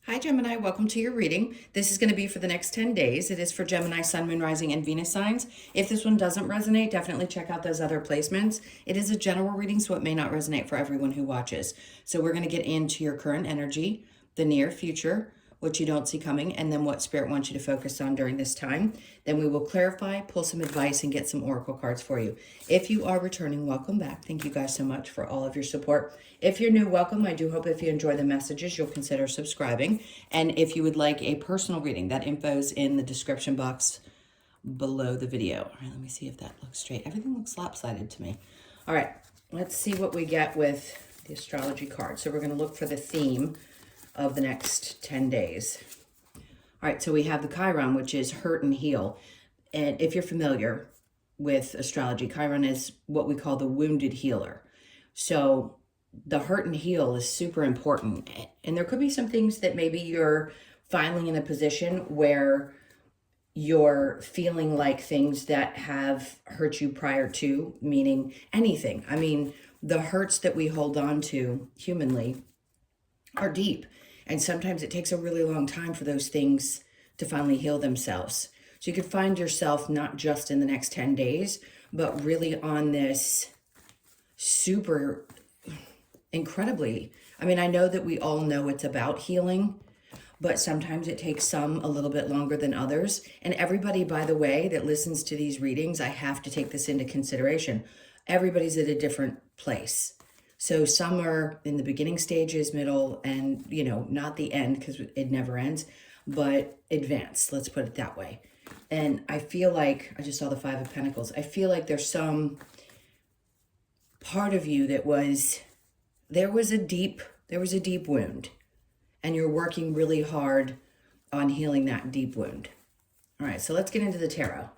Hi Gemini, welcome to your reading. This is going to be for the next 10 days. It is for Gemini, Sun, Moon, Rising, and Venus signs. If this one doesn't resonate, definitely check out those other placements. It is a general reading, so it may not resonate for everyone who watches. So we're going to get into your current energy, the near future, what you don't see coming, and then what Spirit wants you to focus on during this time. Then we will clarify, pull some advice, and get some oracle cards for you. If you are returning, welcome back. Thank you guys so much for all of your support. If you're new, welcome. I do hope if you enjoy the messages, you'll consider subscribing. And if you would like a personal reading, that info is in the description box below the video. All right, let me see if that looks straight. Everything looks lopsided to me. All right, let's see what we get with the astrology card. So we're going to look for the theme of the next 10 days. All right, so we have the Chiron, which is hurt and heal. And if you're familiar with astrology, Chiron is what we call the wounded healer. So the hurt and heal is super important. And there could be some things that maybe you're finally in a position where you're feeling like things that have hurt you prior to, meaning anything. I mean, the hurts that we hold on to humanly are deep. And sometimes it takes a really long time for those things to finally heal themselves. So you could find yourself not just in the next 10 days, but really on this super incredibly, I mean, I know that we all know it's about healing, but sometimes it takes some a little bit longer than others. And everybody, by the way, that listens to these readings, I have to take this into consideration. Everybody's at a different place. So some are in the beginning stages, middle, and, not the end because it never ends, but advanced, let's put it that way. And I feel like, I just saw the Five of Pentacles. I feel like there's some part of you that there was a deep wound, and you're working really hard on healing that deep wound. All right, so let's get into the tarot,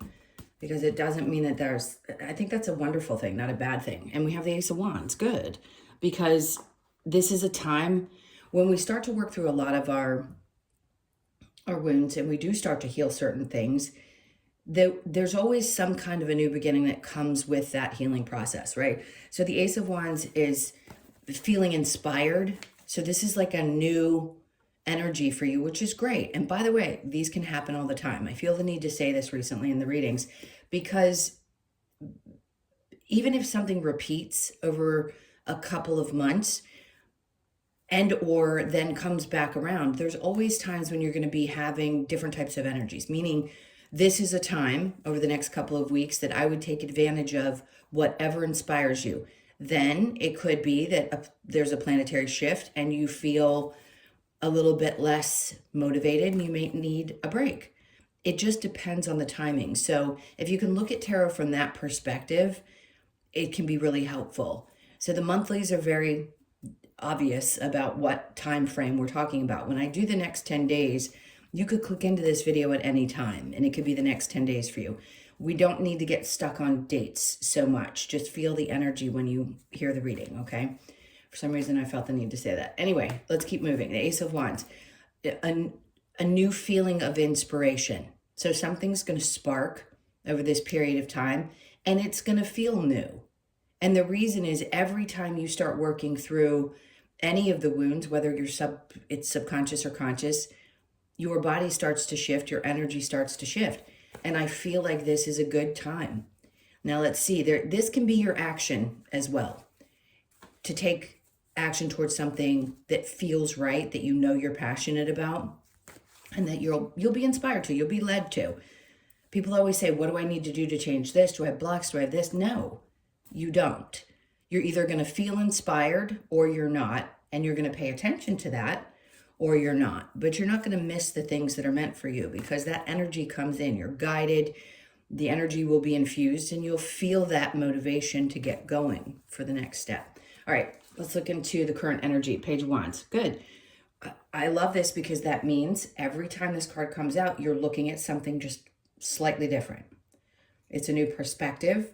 because it doesn't mean that I think that's a wonderful thing, not a bad thing. And we have the Ace of Wands, good, because this is a time when we start to work through a lot of our wounds, and we do start to heal certain things. There's always some kind of a new beginning that comes with that healing process, right? So the Ace of Wands is feeling inspired. So this is like a new energy for you, which is great. And by the way, these can happen all the time. I feel the need to say this recently in the readings, because even if something repeats over a couple of months and or then comes back around, there's always times when you're going to be having different types of energies, meaning this is a time over the next couple of weeks that I would take advantage of whatever inspires you. Then it could be that there's a planetary shift and you feel a little bit less motivated and you may need a break. It just depends on the timing. So if you can look at tarot from that perspective, it can be really helpful. So the monthlies are very obvious about what time frame we're talking about. When I do the next 10 days, you could click into this video at any time and it could be the next 10 days for you. We don't need to get stuck on dates so much. Just feel the energy when you hear the reading, okay? For some reason, I felt the need to say that. Anyway, let's keep moving. The Ace of Wands, a new feeling of inspiration. So something's going to spark over this period of time, and it's going to feel new. And the reason is every time you start working through any of the wounds, whether it's subconscious or conscious, your body starts to shift, your energy starts to shift. And I feel like this is a good time. Now let's see, this can be your action as well. To take action towards something that feels right, that you know you're passionate about, and that you'll be inspired to, you'll be led to. People always say, what do I need to do to change this? Do I have blocks? Do I have this? No, you don't. You're either going to feel inspired or you're not, and you're going to pay attention to that, or you're not. But you're not going to miss the things that are meant for you, because that energy comes in. You're guided. The energy will be infused, and you'll feel that motivation to get going for the next step. All right, let's look into the current energy. Page of Wands. Good. I love this because that means every time this card comes out, you're looking at something just slightly different. It's a new perspective.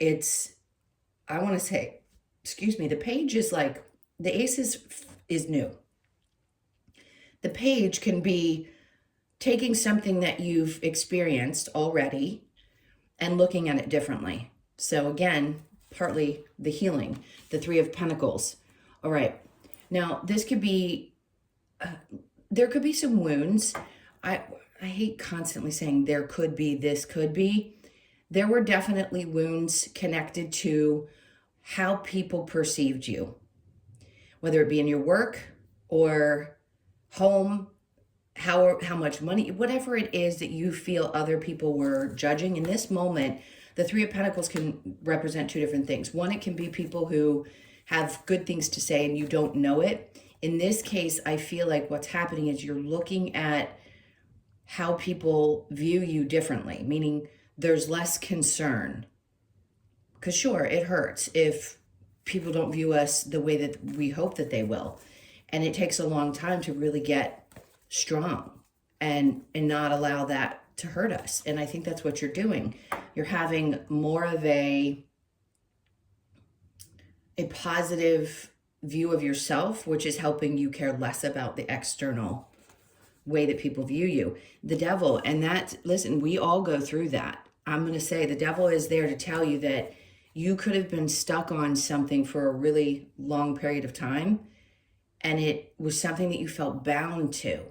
I want to say, the page is like, the ace is new. The page can be taking something that you've experienced already and looking at it differently. So again, partly the healing, the Three of Pentacles. All right. Now, this could be there could be some wounds. I hate constantly saying there could be, this could be. There were definitely wounds connected to how people perceived you, whether it be in your work or home, how much money, whatever it is that you feel other people were judging. In this moment, the Three of Pentacles can represent two different things. One, it can be people who have good things to say and you don't know it. In this case, I feel like what's happening is you're looking at how people view you differently, meaning there's less concern. Because sure, it hurts if people don't view us the way that we hope that they will. And it takes a long time to really get strong and not allow that to hurt us. And I think that's what you're doing. You're having more of a positive view of yourself, which is helping you care less about the external way that people view you. The devil, and that, listen, we all go through that. I'm going to say the devil is there to tell you that you could have been stuck on something for a really long period of time, and it was something that you felt bound to,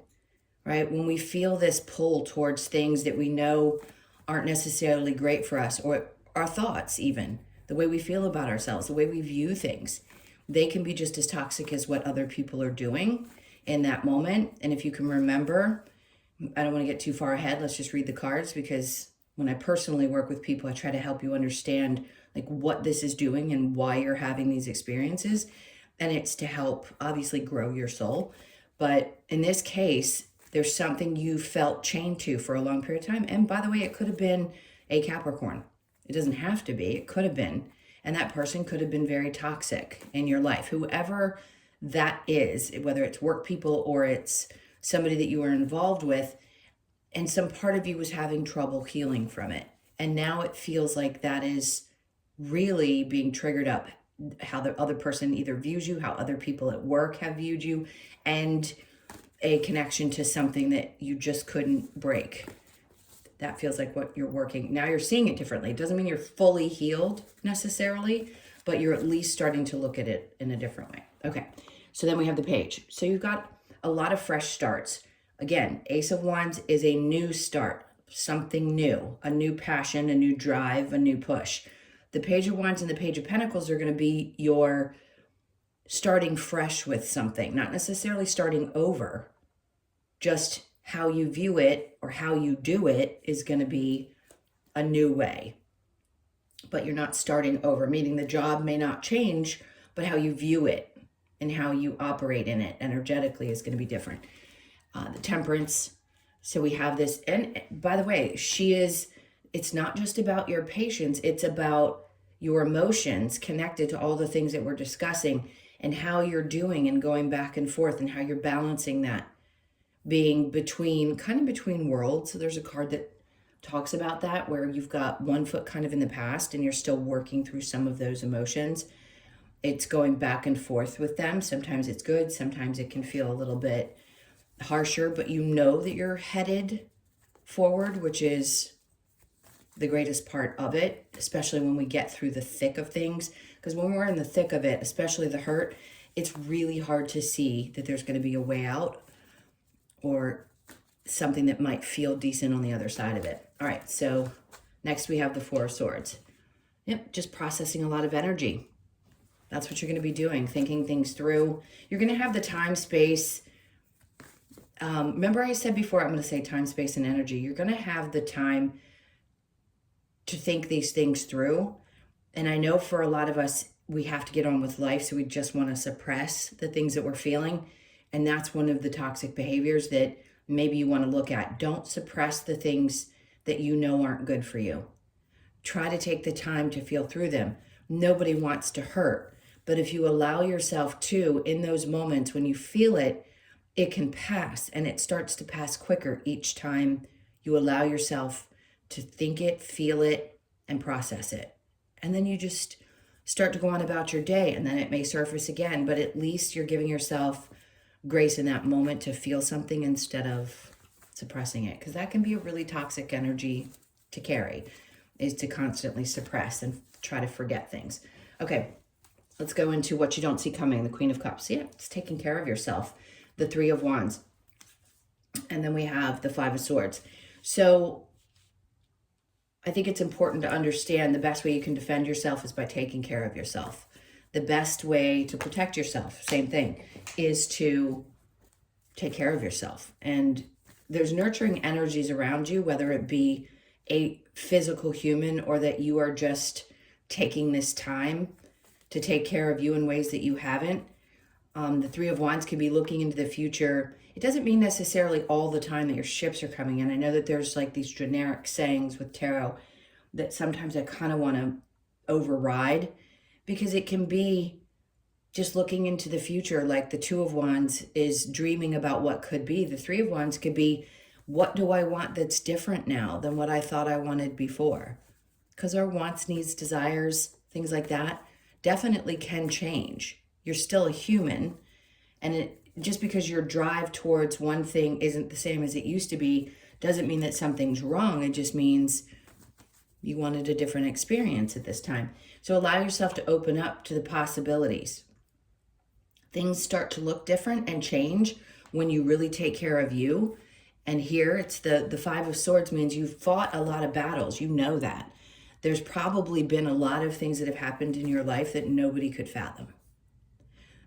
right? When we feel this pull towards things that we know aren't necessarily great for us, or our thoughts even, the way we feel about ourselves, the way we view things, they can be just as toxic as what other people are doing in that moment. And if you can remember, I don't want to get too far ahead, let's just read the cards, because when I personally work with people, I try to help you understand like what this is doing and why you're having these experiences. And it's to help obviously grow your soul. But in this case, there's something you felt chained to for a long period of time. And by the way, it could have been a Capricorn. It doesn't have to be, it could have been. And that person could have been very toxic in your life. Whoever that is, whether it's work people or it's somebody that you were involved with, and some part of you was having trouble healing from it. And now it feels like that is really being triggered up. How the other person either views you, how other people at work have viewed you, and a connection to something that you just couldn't break. That feels like what you're working. Now you're seeing it differently. It doesn't mean you're fully healed necessarily, but you're at least starting to look at it in a different way. Okay, so then we have the Page. So you've got a lot of fresh starts. Again, Ace of Wands is a new start, something new, a new passion, a new drive, a new push. The Page of Wands and the Page of Pentacles are going to be your starting fresh with something, not necessarily starting over, just how you view it or how you do it is going to be a new way. But you're not starting over, meaning the job may not change, but how you view it and how you operate in it energetically is going to be different. The Temperance. So we have this, and by the way, it's not just about your patience, it's about your emotions connected to all the things that we're discussing and how you're doing and going back and forth and how you're balancing that, being kind of between worlds. So there's a card that talks about that, where you've got one foot kind of in the past and you're still working through some of those emotions. It's going back and forth with them. Sometimes it's good, sometimes it can feel a little bit harsher, but you know that you're headed forward, which is the greatest part of it, especially when we get through the thick of things. Because when we're in the thick of it, especially the hurt, it's really hard to see that there's going to be a way out or something that might feel decent on the other side of it. All right, so next we have the Four of Swords. Yep, just processing a lot of energy. That's what you're going to be doing, thinking things through. You're going to have the time, space. Remember I said before, I'm going to say time, space, and energy. You're going to have the time to think these things through. And I know for a lot of us, we have to get on with life, so we just want to suppress the things that we're feeling. And that's one of the toxic behaviors that maybe you want to look at. Don't suppress the things that you know aren't good for you. Try to take the time to feel through them. Nobody wants to hurt. But if you allow yourself to, in those moments when you feel it, it can pass, and it starts to pass quicker each time you allow yourself to think it, feel it, and process it. And then you just start to go on about your day, and then it may surface again, but at least you're giving yourself grace in that moment to feel something instead of suppressing it, because that can be a really toxic energy to carry, is to constantly suppress and try to forget things. Okay, let's go into what you don't see coming, the Queen of Cups. Yeah, it's taking care of yourself. The Three of Wands. And then we have the Five of Swords. So I think it's important to understand the best way you can defend yourself is by taking care of yourself. The best way to protect yourself, same thing, is to take care of yourself. And there's nurturing energies around you, whether it be a physical human or that you are just taking this time to take care of you in ways that you haven't. The Three of Wands can be looking into the future. It doesn't mean necessarily all the time that your ships are coming in. I know that there's like these generic sayings with tarot that sometimes I kind of want to override, because it can be just looking into the future. Like the Two of Wands is dreaming about what could be. The Three of Wands could be, what do I want that's different now than what I thought I wanted before? Because our wants, needs, desires, things like that definitely can change. You're still a human, and just because your drive towards one thing isn't the same as it used to be doesn't mean that something's wrong. It just means you wanted a different experience at this time. So allow yourself to open up to the possibilities. Things start to look different and change when you really take care of you. And here it's the Five of Swords means you've fought a lot of battles. You know that. There's probably been a lot of things that have happened in your life that nobody could fathom.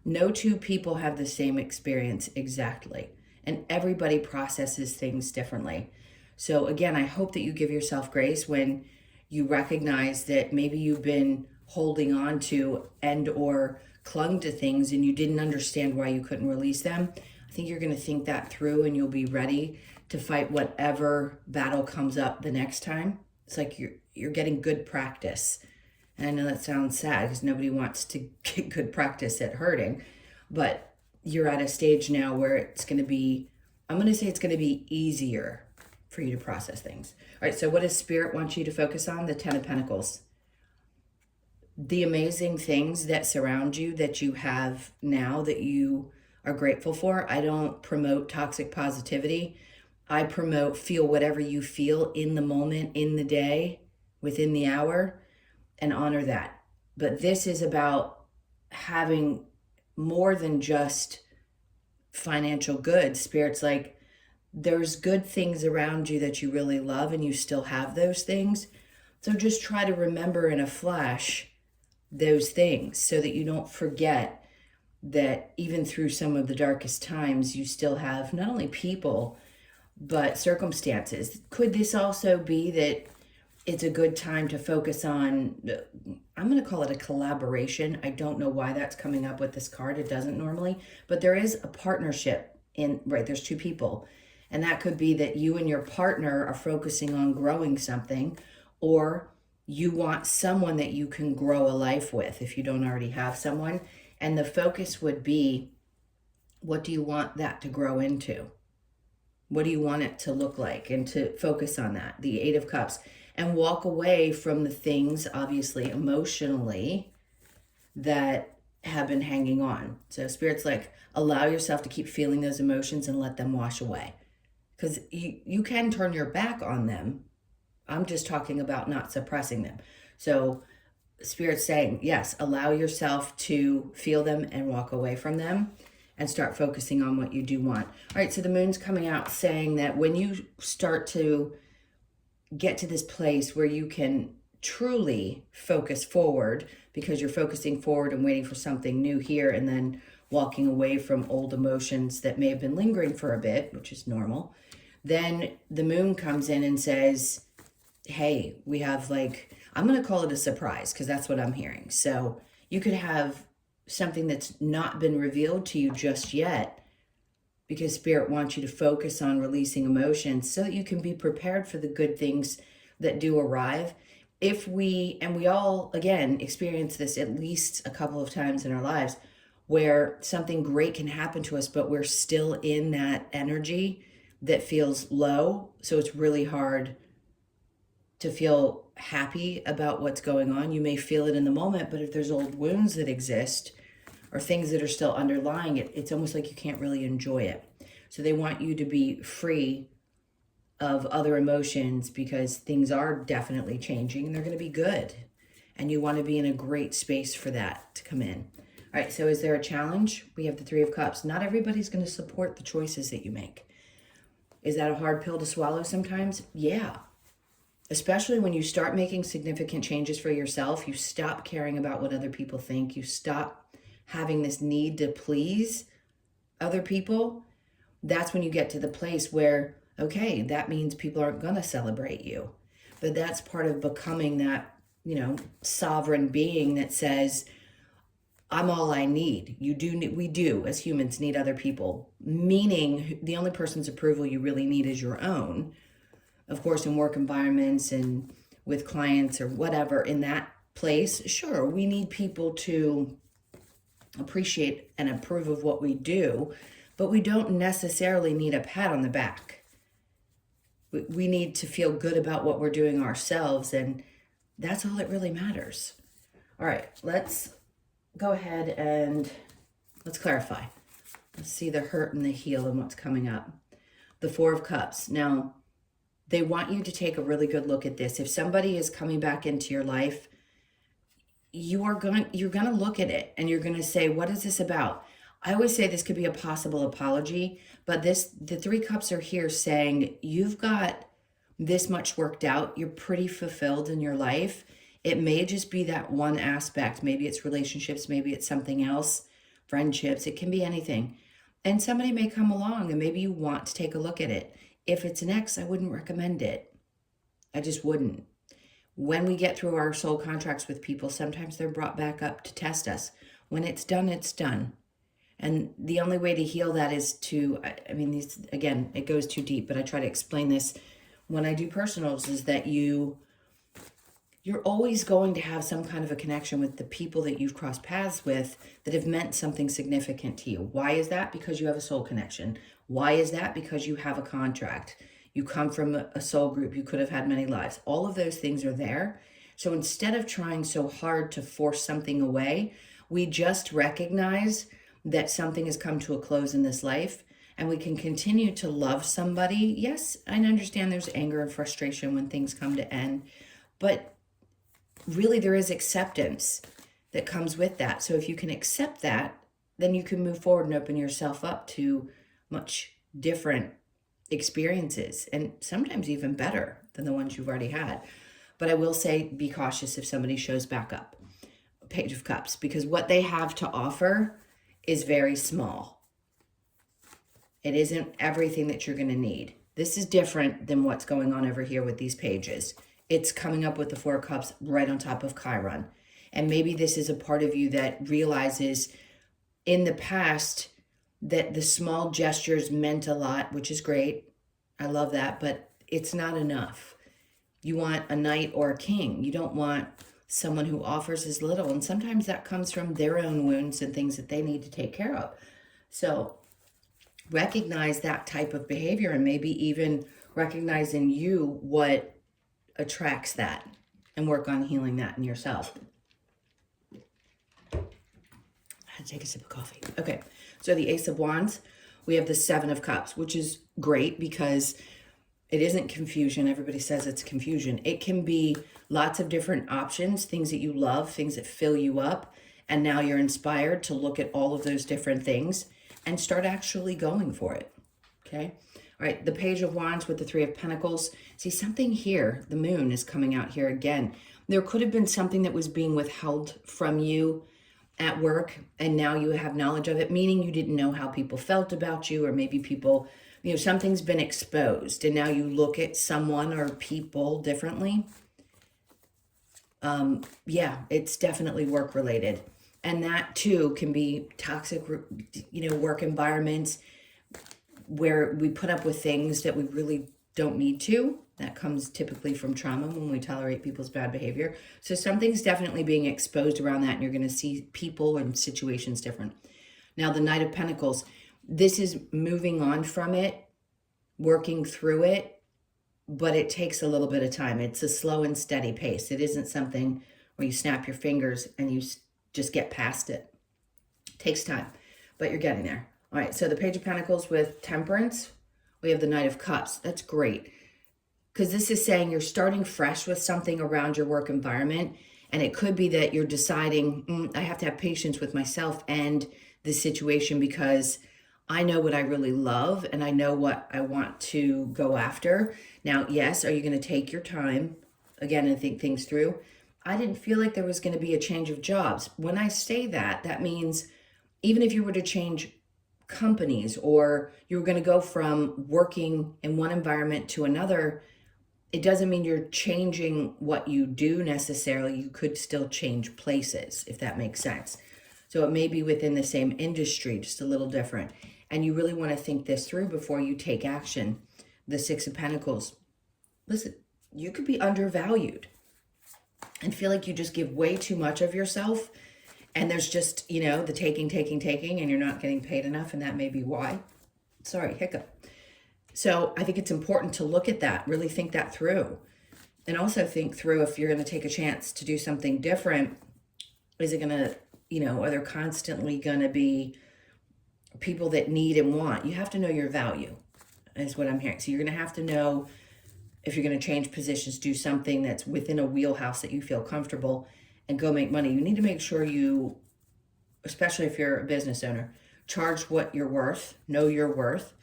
No two people have the same experience exactly, and everybody processes things differently. So again, I hope that you give yourself grace when you recognize that maybe you've been holding on to and or clung to things and you didn't understand why you couldn't release them. I think you're going to think that through, and you'll be ready to fight whatever battle comes up the next time. It's like you're getting good practice. And I know that sounds sad because nobody wants to get good practice at hurting, but you're at a stage now where it's going to be, I'm going to say it's going to be easier for you to process things. All right, so what does Spirit want you to focus on? The Ten of Pentacles. The amazing things that surround you that you have now that you are grateful for. I don't promote toxic positivity. I promote feel whatever you feel in the moment, in the day, within the hour, and honor that. But this is about having more than just financial goods. Spirit's like, there's good things around you that you really love and you still have those things. So just try to remember in a flash those things so that you don't forget that even through some of the darkest times, you still have not only people, but circumstances. Could this also be that it's a good time to focus on, I'm going to call it a collaboration. I don't know why that's coming up with this card. It doesn't normally, but there is a partnership in, right? There's two people. And that could be that you and your partner are focusing on growing something, or you want someone that you can grow a life with if you don't already have someone. And the focus would be, what do you want that to grow into? What do you want it to look like? And to focus on that, the Eight of Cups, and walk away from the things, obviously, emotionally, that have been hanging on. So Spirit's like, allow yourself to keep feeling those emotions and let them wash away. Because you can turn your back on them. I'm just talking about not suppressing them. So Spirit's saying, yes, allow yourself to feel them and walk away from them and start focusing on what you do want. All right, so the moon's coming out saying that when you start to get to this place where you can truly focus forward, because you're focusing forward and waiting for something new here, and then walking away from old emotions that may have been lingering for a bit, which is normal, then the moon comes in and says, hey, we have like, I'm going to call it a surprise because that's what I'm hearing. So you could have something that's not been revealed to you just yet, because Spirit wants you to focus on releasing emotions so that you can be prepared for the good things that do arrive. If we, and we all, again, experience this at least a couple of times in our lives, where something great can happen to us, but we're still in that energy that feels low. So it's really hard to feel happy about what's going on. You may feel it in the moment, but if there's old wounds that exist or things that are still underlying it, it's almost like you can't really enjoy it. So they want you to be free of other emotions because things are definitely changing and they're going to be good. And you want to be in a great space for that to come in. All right, so is there a challenge? We have the Three of Cups. Not everybody's going to support the choices that you make. Is that a hard pill to swallow sometimes? Yeah. Especially when you start making significant changes for yourself, you stop caring about what other people think. You stop having this need to please other people. That's when you get to the place where, okay, that means people aren't going to celebrate you. But that's part of becoming that, sovereign being that says, I'm all I need. We do as humans need other people, meaning the only person's approval you really need is your own. Of course, in work environments and with clients or whatever, in that place, sure, we need people to appreciate and approve of what we do, but we don't necessarily need a pat on the back. We need to feel good about what we're doing ourselves, and that's all that really matters. All right, let's go ahead and let's clarify. Let's see the hurt and the heal and what's coming up. The Four of Cups. Now, they want you to take a really good look at this. If somebody is coming back into your life, you're going to look at it and you're going to say, what is this about? I always say this could be a possible apology, but the Three Cups are here saying you've got this much worked out. You're pretty fulfilled in your life. It may just be that one aspect. Maybe it's relationships, maybe it's something else, friendships. It can be anything. And somebody may come along and maybe you want to take a look at it. If it's an ex, I wouldn't recommend it. I just wouldn't. When we get through our soul contracts with people, sometimes they're brought back up to test us. When it's done, it's done. And the only way to heal that is to, again, it goes too deep, but I try to explain this when I do personals, is that you're always going to have some kind of a connection with the people that you've crossed paths with that have meant something significant to you. Why is that? Because you have a soul connection. Why is that? Because you have a contract. You come from a soul group. You could have had many lives. All of those things are there. So instead of trying so hard to force something away, we just recognize that something has come to a close in this life and we can continue to love somebody. Yes, I understand there's anger and frustration when things come to end, but really there is acceptance that comes with that. So if you can accept that, then you can move forward and open yourself up to much different experiences and sometimes even better than the ones you've already had. But I will say, be cautious if somebody shows back up. Page of Cups, because what they have to offer is very small. It isn't everything that you're going to need. This is different than what's going on over here with these pages. It's coming up with the Four of Cups right on top of Chiron. And maybe this is a part of you that realizes in the past that the small gestures meant a lot, which is great. I love that, but it's not enough. You want a knight or a king. You don't want someone who offers as little. And sometimes that comes from their own wounds and things that they need to take care of. So recognize that type of behavior and maybe even recognize in you what attracts that and work on healing that in yourself. I had to take a sip of coffee. Okay, so the Ace of Wands, we have the Seven of Cups, which is great because it isn't confusion. Everybody says it's confusion. It can be lots of different options, things that you love, things that fill you up. And now you're inspired to look at all of those different things and start actually going for it. Okay. All right. The Page of Wands with the Three of Pentacles. See, something here, the moon is coming out here again. There could have been something that was being withheld from you at work, and now you have knowledge of it, meaning you didn't know how people felt about you, or maybe people, something's been exposed and now you look at someone or people differently. Yeah, it's definitely work related. And that too can be toxic, work environments where we put up with things that we really don't need to. That comes typically from trauma when we tolerate people's bad behavior. So something's definitely being exposed around that, and you're going to see people and situations different. Now, the Knight of Pentacles, this is moving on from it, working through it, but it takes a little bit of time. It's a slow and steady pace. It isn't something where you snap your fingers and you just get past it. It takes time, but you're getting there. All right, so the Page of Pentacles with Temperance, we have the Knight of Cups. That's great, because this is saying you're starting fresh with something around your work environment, and it could be that you're deciding, I have to have patience with myself and this situation because I know what I really love and I know what I want to go after. Now, yes, are you going to take your time again and think things through? I didn't feel like there was going to be a change of jobs. When I say that, that means even if you were to change companies or you were going to go from working in one environment to another, it doesn't mean you're changing what you do necessarily. You could still change places, if that makes sense. So it may be within the same industry, just a little different. And you really want to think this through before you take action. The Six of Pentacles. Listen, you could be undervalued and feel like you just give way too much of yourself. And there's just, you know, the taking, and you're not getting paid enough. And that may be why. Sorry, hiccup. So I think it's important to look at that, really think that through. And also think through if you're going to take a chance to do something different, is it going to, you know, are there constantly going to be people that need and want? You have to know your value, is what I'm hearing. So you're going to have to know if you're going to change positions, do something that's within a wheelhouse that you feel comfortable and go make money. You need to make sure you, especially if you're a business owner, charge what you're worth, know your worth.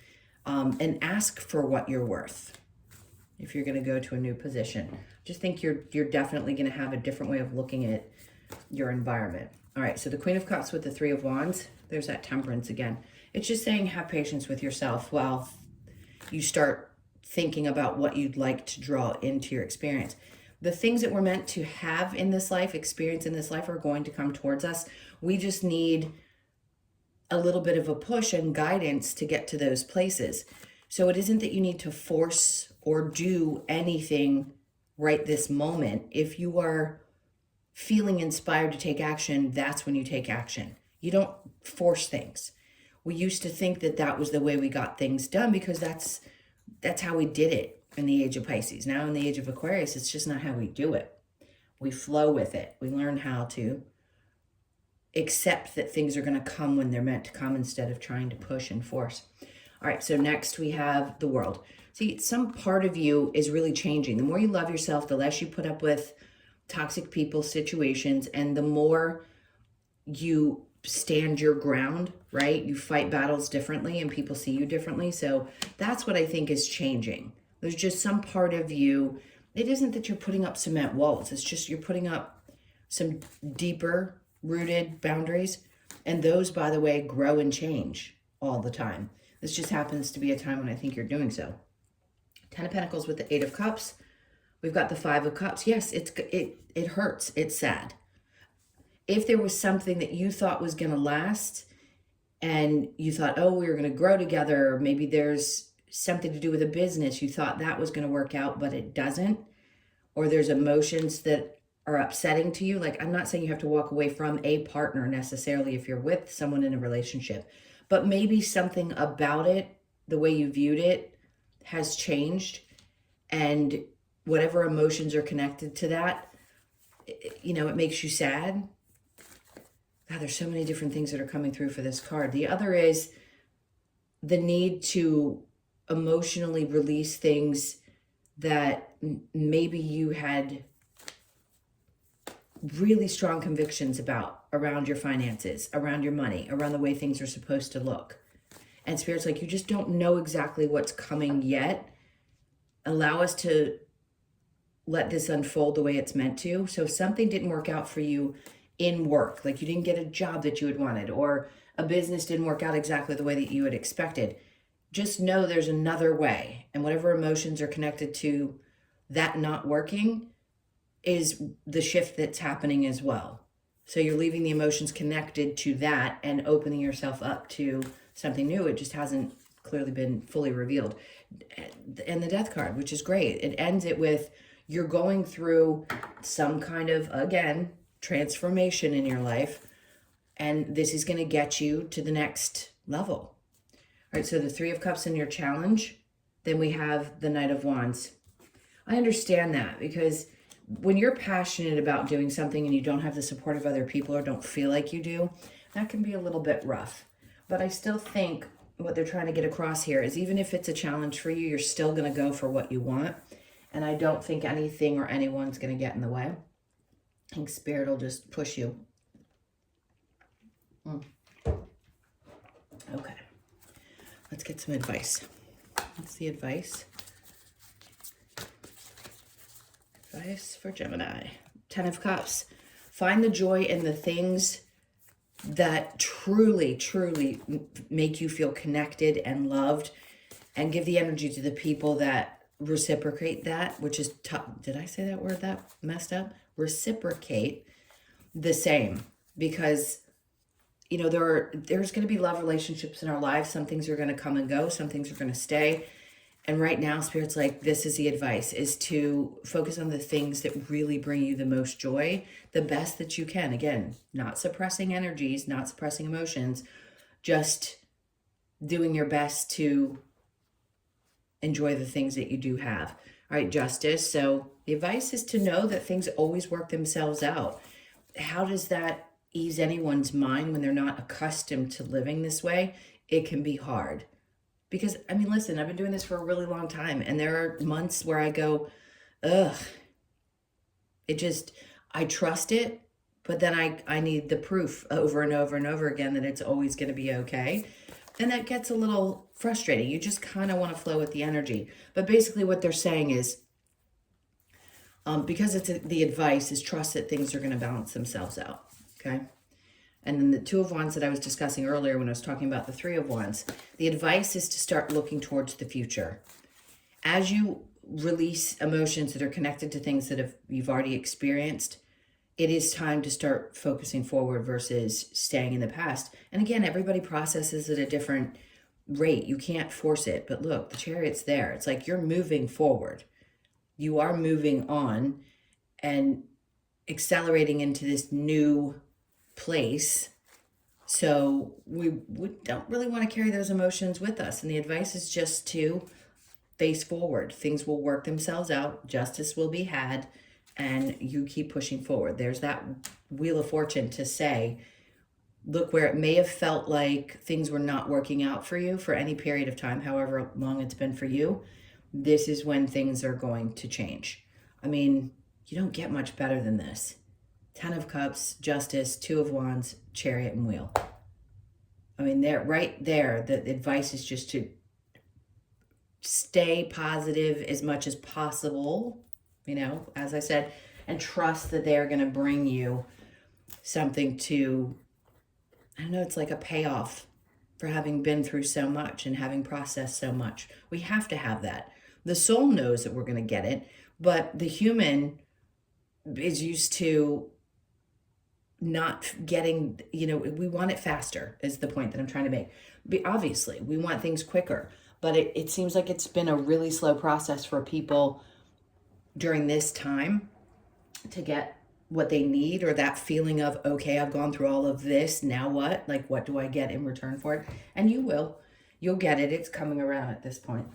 And ask for what you're worth if you're going to go to a new position. Just think you're definitely going to have a different way of looking at your environment. All right, so the Queen of Cups with the Three of Wands, there's that Temperance again. It's just saying have patience with yourself while you start thinking about what you'd like to draw into your experience. The things that we're meant to have in this life, experience in this life, are going to come towards us. We just need a little bit of a push and guidance to get to those places. So it isn't that you need to force or do anything right this moment. If you are feeling inspired to take action, that's when you take action. You don't force things. We used to think that that was the way we got things done because that's how we did it in the age of Pisces. Now in the age of Aquarius, it's just not how we do it. We flow with it. We learn how to accept that things are going to come when they're meant to come instead of trying to push and force. All right, so next we have the World. See, some part of you is really changing. The more you love yourself, the less you put up with toxic people, situations, and the more you stand your ground, right? You fight battles differently and people see you differently. So that's what I think is changing. There's just some part of you, it isn't that you're putting up cement walls. It's just you're putting up some deeper rooted boundaries, and those, by the way, grow and change all the time. This just happens to be a time when I think you're doing so. Ten of Pentacles with the Eight of Cups. We've got the Five of Cups. Yes, it hurts. It's sad. If there was something that you thought was going to last and you thought, oh, we were going to grow together, or maybe there's something to do with a business, you thought that was going to work out, but it doesn't, or there's emotions that are upsetting to you. Like, I'm not saying you have to walk away from a partner necessarily if you're with someone in a relationship, but maybe something about it, the way you viewed it, has changed, and whatever emotions are connected to that, you know, it makes you sad. God, there's so many different things that are coming through for this card. The other is the need to emotionally release things that maybe you had really strong convictions about around your finances, around your money, around the way things are supposed to look. And Spirit's like, you just don't know exactly what's coming yet. Allow us to let this unfold the way it's meant to. So if something didn't work out for you in work, like you didn't get a job that you had wanted, or a business didn't work out exactly the way that you had expected, just know there's another way. And whatever emotions are connected to that not working is the shift that's happening as well. So you're leaving the emotions connected to that and opening yourself up to something new. It just hasn't clearly been fully revealed. And the Death card, which is great. It ends it with, you're going through some kind of, again, transformation in your life, and this is going to get you to the next level. All right, so the Three of Cups in your challenge, then we have the Knight of Wands. I understand that, because when you're passionate about doing something and you don't have the support of other people or don't feel like you do, that can be a little bit rough. But I still think what they're trying to get across here is, even if it's a challenge for you, you're still going to go for what you want. And I don't think anything or anyone's going to get in the way. I think Spirit will just push you. Okay. Let's get some advice. What's the advice? Advice for Gemini. 10 of Cups. Find the joy in the things that truly, truly make you feel connected and loved, and give the energy to the people that reciprocate that, which is tough. Did I say that word that messed up? Reciprocate the same, because you know, there's going to be love relationships in our lives. Some things are going to come and go. Some things are going to stay. And right now, Spirit's like, this is the advice, is to focus on the things that really bring you the most joy, the best that you can. Again, not suppressing energies, not suppressing emotions, just doing your best to enjoy the things that you do have. All right, Justice. So the advice is to know that things always work themselves out. How does that ease anyone's mind when they're not accustomed to living this way? It can be hard. Because, I mean, listen, I've been doing this for a really long time, and there are months where I go, ugh, I trust it, but then I need the proof over and over and over again that it's always going to be okay. And that gets a little frustrating. You just kind of want to flow with the energy. But basically what they're saying is, because the advice is trust that things are going to balance themselves out, okay? And then the Two of Wands that I was discussing earlier when I was talking about the Three of Wands, the advice is to start looking towards the future. As you release emotions that are connected to things that you've already experienced, it is time to start focusing forward versus staying in the past. And again, everybody processes at a different rate. You can't force it. But look, the Chariot's there. It's like you're moving forward. You are moving on and accelerating into this new place. So we don't really want to carry those emotions with us. And the advice is just to face forward. Things will work themselves out. Justice will be had. And you keep pushing forward. There's that Wheel of Fortune to say, look, where it may have felt like things were not working out for you for any period of time, however long it's been for you, this is when things are going to change. I mean, you don't get much better than this. 10 of Cups, Justice, Two of Wands, Chariot, and Wheel. I mean, right there, the advice is just to stay positive as much as possible, you know, as I said, and trust that they're going to bring you something to, I don't know, it's like a payoff for having been through so much and having processed so much. We have to have that. The soul knows that we're going to get it, but the human is used to not getting, you know, we want it faster is the point that I'm trying to make. Obviously, we want things quicker, but it seems like it's been a really slow process for people during this time to get what they need, or that feeling of, okay, I've gone through all of this, now what? Like, what do I get in return for it? And you'll get it. It's coming around at this point.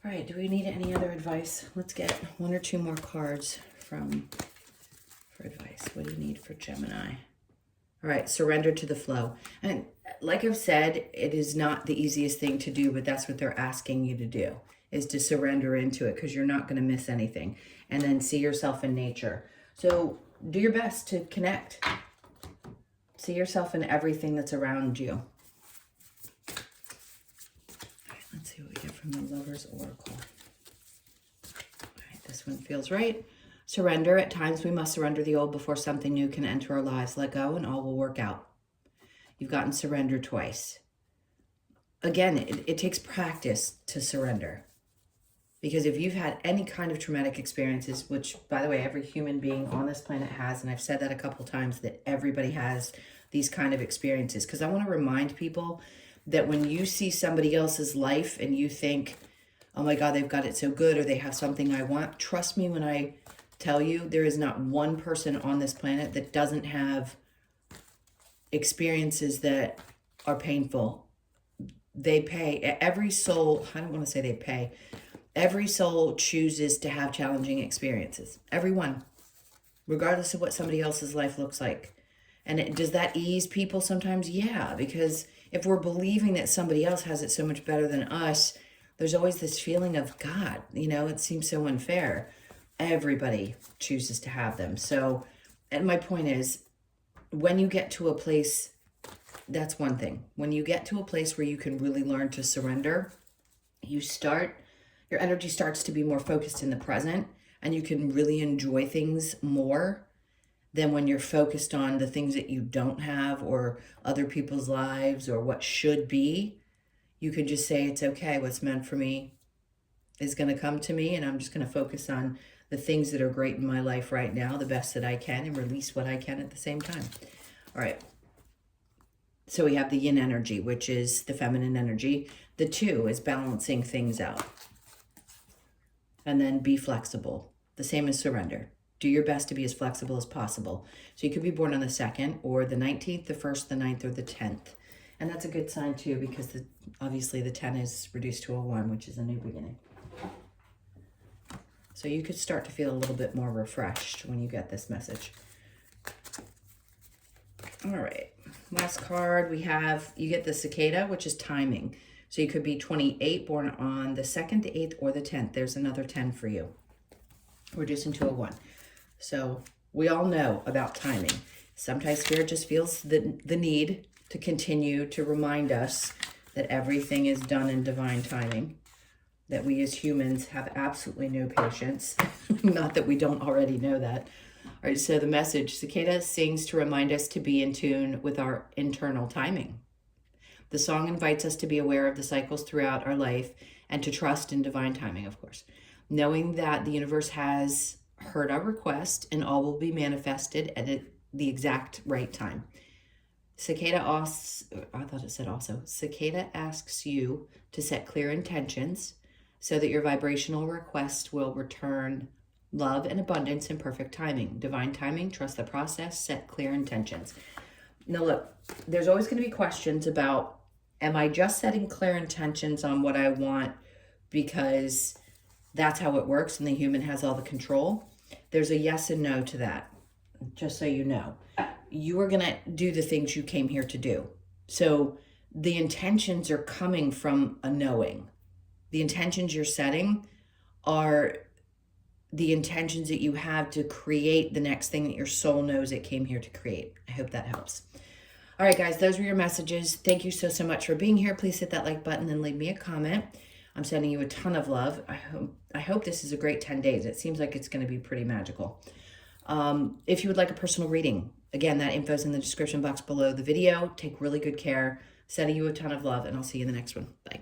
All right, do we need any other advice? Let's get one or two more cards for advice. What do you need for Gemini? All right, surrender to the flow. And like I've said, it is not the easiest thing to do, but that's what they're asking you to do, is to surrender into it, because you're not going to miss anything. And then see yourself in nature. So do your best to connect. See yourself in everything that's around you. All right, let's see what we get from the Lover's Oracle. All right, this one feels right. Surrender. At times we must surrender the old before something new can enter our lives. Let go and all will work out. You've gotten surrender twice. Again, it takes practice to surrender. Because if you've had any kind of traumatic experiences, which, by the way, every human being on this planet has, and I've said that a couple times, that everybody has these kind of experiences. Because I want to remind people that when you see somebody else's life and you think, oh my God, they've got it so good, or they have something I want, trust me when I tell you, there is not one person on this planet that doesn't have experiences that are painful. They pay. Every soul, I don't want to say they pay. Every soul chooses to have challenging experiences. Everyone. Regardless of what somebody else's life looks like. And does that ease people sometimes? Yeah, because if we're believing that somebody else has it so much better than us, there's always this feeling of, God, you know, it seems so unfair. Everybody chooses to have them. So, and my point is, when you get to a place that's one thing. When you get to a place where you can really learn to surrender, your energy starts to be more focused in the present, and you can really enjoy things more than when you're focused on the things that you don't have or other people's lives or what should be. You can just say, it's okay. What's meant for me is going to come to me, and I'm just going to focus on the things that are great in my life right now, the best that I can, and release what I can at the same time. All right. So we have the yin energy, which is the feminine energy. The 2 is balancing things out. And then be flexible. The same as surrender. Do your best to be as flexible as possible. So you could be born on the 2nd or the 19th, the 1st, the 9th, or the 10th. And that's a good sign too, because obviously the 10 is reduced to a 1, which is a new beginning. So you could start to feel a little bit more refreshed when you get this message. All right, last card we have, you get the cicada, which is timing. So you could be 28, born on the 2nd, the 8th, or the 10th. There's another 10 for you. Reducing to a 1. So we all know about timing. Sometimes Spirit just feels the need to continue to remind us that everything is done in divine timing, that we as humans have absolutely no patience. Not that we don't already know that. All right, so the message, cicada sings to remind us to be in tune with our internal timing. The song invites us to be aware of the cycles throughout our life and to trust in divine timing, of course, knowing that the universe has heard our request and all will be manifested at the exact right time. Cicada asks you to set clear intentions so that your vibrational request will return love and abundance in perfect timing. Divine timing, trust the process, set clear intentions. Now look, there's always going to be questions about, am I just setting clear intentions on what I want because that's how it works and the human has all the control? There's a yes and no to that, just so you know. You are going to do the things you came here to do. So the intentions are coming from a knowing. The intentions you're setting are the intentions that you have to create the next thing that your soul knows it came here to create. I hope that helps. All right, guys, those were your messages. Thank you so much for being here. Please hit that like button and leave me a comment. I'm sending you a ton of love. I hope this is a great 10 days. It seems like it's going to be pretty magical. If you would like a personal reading, again, that info is in the description box below the video. Take really good care. Sending you a ton of love, and I'll see you in the next one. Bye.